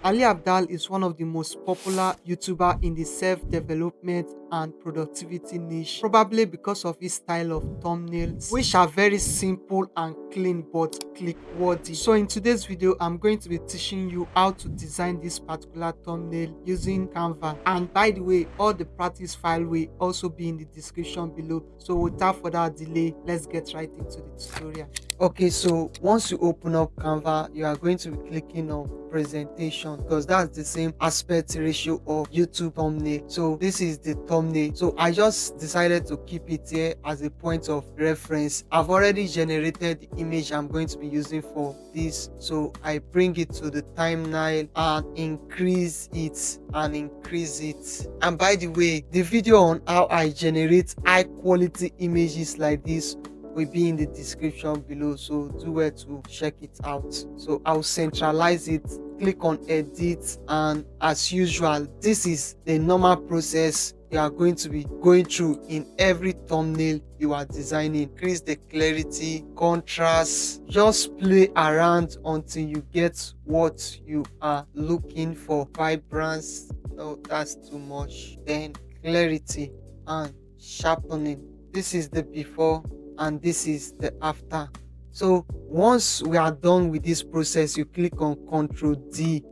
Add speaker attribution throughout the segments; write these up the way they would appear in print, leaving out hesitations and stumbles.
Speaker 1: Ali Abdal is one of the most popular YouTuber in the self-development and productivity niche, probably because of his style of thumbnails, which are very simple and clean but click-worthy. So in today's video, I'm going to be teaching you how to design this particular thumbnail using Canva. And by the way, all the practice file will also be in the description below. So without further delay, let's get right into the tutorial. Okay, so once you open up Canva, you are going to be clicking on presentation because that's the same aspect ratio of YouTube thumbnail. So this is the thumbnail. So I just decided to keep it here as a point of reference. I've already generated the image I'm going to be using for this. So I bring it to the timeline and increase it And by the way, the video on how I generate high quality images like this will be in the description below, so do well to check it out. So I'll centralize it, click on edit, and as usual, this is the normal process you are going to be going through in every thumbnail you are designing. Increase the clarity, contrast, just play around until you get what you are looking for. Vibrance, no, that's too much. Then clarity and sharpening. This is the before and this is the after. So once we are done with this process, you click on Ctrl D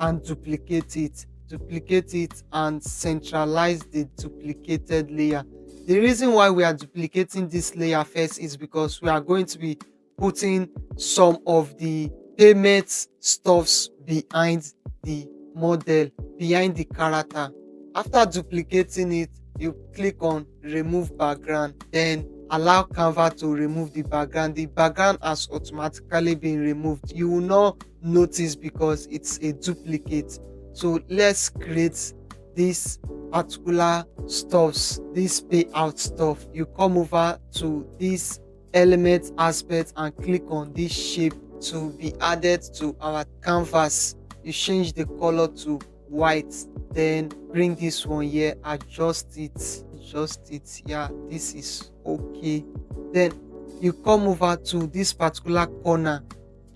Speaker 1: and duplicate it and centralize the duplicated layer. The reason why we are duplicating this layer first is because we are going to be putting some of the payment stuffs behind the model, behind the character. After duplicating it, you click on remove background, then allow Canva to remove the background. The background has automatically been removed. You will not notice because it's a duplicate. So let's create this particular stuffs, this payout stuff. You come over to this element aspect and click on this shape to be added to our canvas. You change the color to white, then bring this one here, adjust it. Yeah, this is okay. Then you come over to this particular corner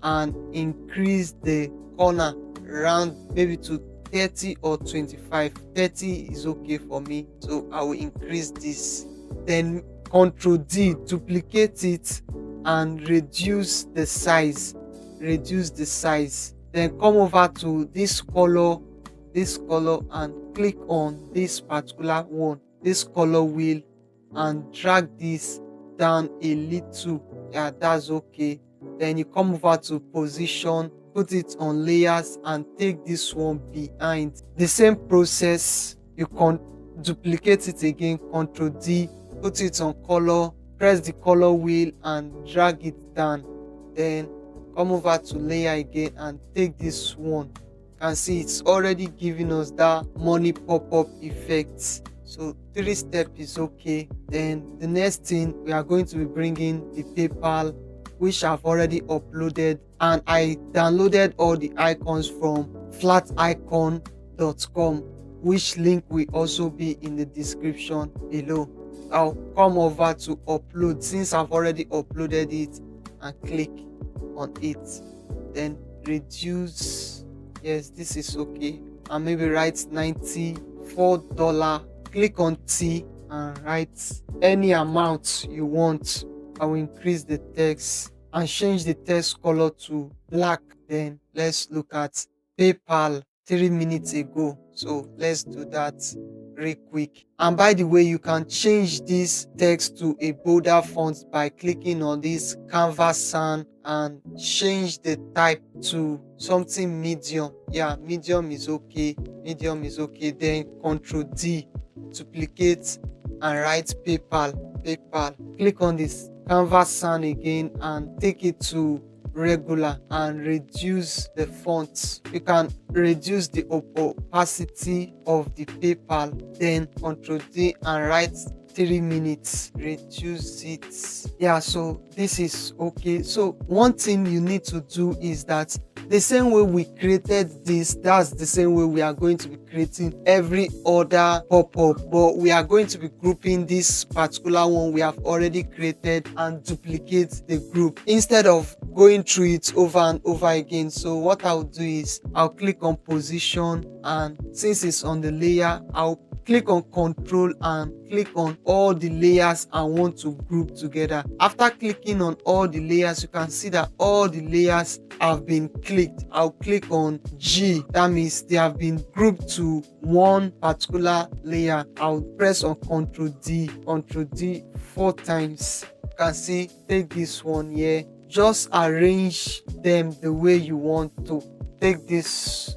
Speaker 1: and increase the corner round maybe to 30 or 25. 30 is okay for me, so I will increase this. Then Ctrl D, duplicate it and reduce the size. Then come over to this color and click on this particular one, this color wheel, and drag this down a little. Yeah, that's okay. Then you come over to position, put it on layers and take this one behind. The same process, you can duplicate it again, Ctrl D, put it on color, press the color wheel and drag it down. Then come over to layer again and take this one. You can see it's already giving us that money pop-up effect. So 3 steps is okay. Then the next thing, we are going to be bringing the PayPal, which I've already uploaded, and I downloaded all the icons from flaticon.com, which link will also be in the description below. I'll come over to upload since I've already uploaded it and click on it. Then reduce, yes, this is okay, and maybe write $94. Click on T and write any amount you want. I will increase the text and change the text color to black. Then let's look at PayPal 3 minutes ago. So let's do that real quick. And by the way, you can change this text to a bolder font by clicking on this canvas sign and change the type to something medium. Yeah, medium is okay. Then Ctrl D, duplicate and write PayPal. Click on this canvas sign again and take it to regular and reduce the font. You can reduce the opacity of the PayPal. Then Ctrl D and write 3 minutes, reduce it. Yeah, so this is okay. So one thing you need to do is that the same way we created this, that's the same way we are going to be creating every other pop-up, but we are going to be grouping this particular one we have already created and duplicate the group. Instead of going through it over and over again. So what I'll do is I'll click on position, and since it's on the layer, I'll click on control and click on all the layers I want to group together. After clicking on all the layers, you can see that all the layers have been clicked. I'll click on G, that means they have been grouped to one particular layer. I'll press on Control D 4 times. You can see, take this one here, just arrange them the way you want to. Take this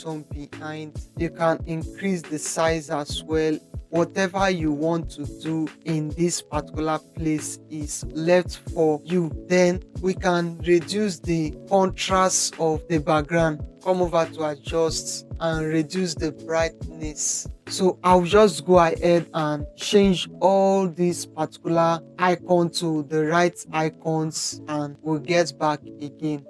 Speaker 1: one behind. You can increase the size as well. Whatever you want to do in this particular place is left for you. Then we can reduce the contrast of the background. Come over to adjust and reduce the brightness. So I'll just go ahead and change all these particular icon to the right icons, and we'll get back again.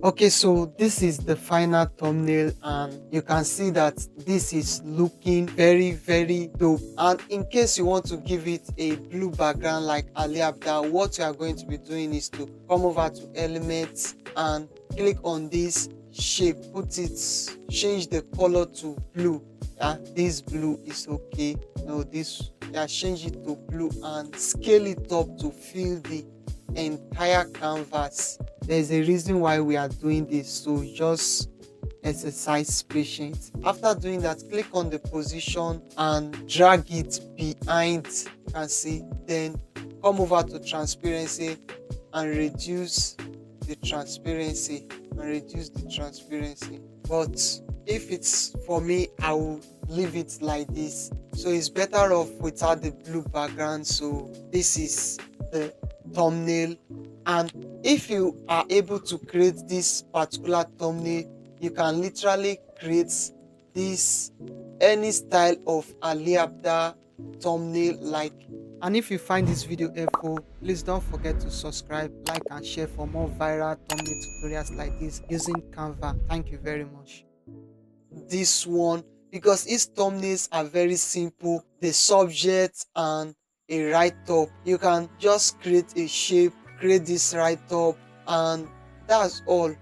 Speaker 1: Okay, so this is the final thumbnail, and you can see that this is looking very, very dope. And in case you want to give it a blue background like Ali Abdal, what you are going to be doing is to come over to elements and click on this shape, change the color to blue. This blue is okay. No, this, change it to blue and scale it up to fill the entire canvas. There's a reason why we are doing this, so just exercise patience. After doing that, click on the position and drag it behind. You can see, then come over to transparency and reduce the transparency but if it's for me, I will leave it like this. So it's better off without the blue background. So this is the thumbnail. And if you are able to create this particular thumbnail, you can literally create this any style of Ali Abdal thumbnail like. And if you find this video helpful, please don't forget to subscribe, like and share for more viral thumbnail tutorials like this using Canva. Thank you very much. This one, because its thumbnails are very simple, the subject and a write-up. You can just create a shape, create this write-up, and that's all.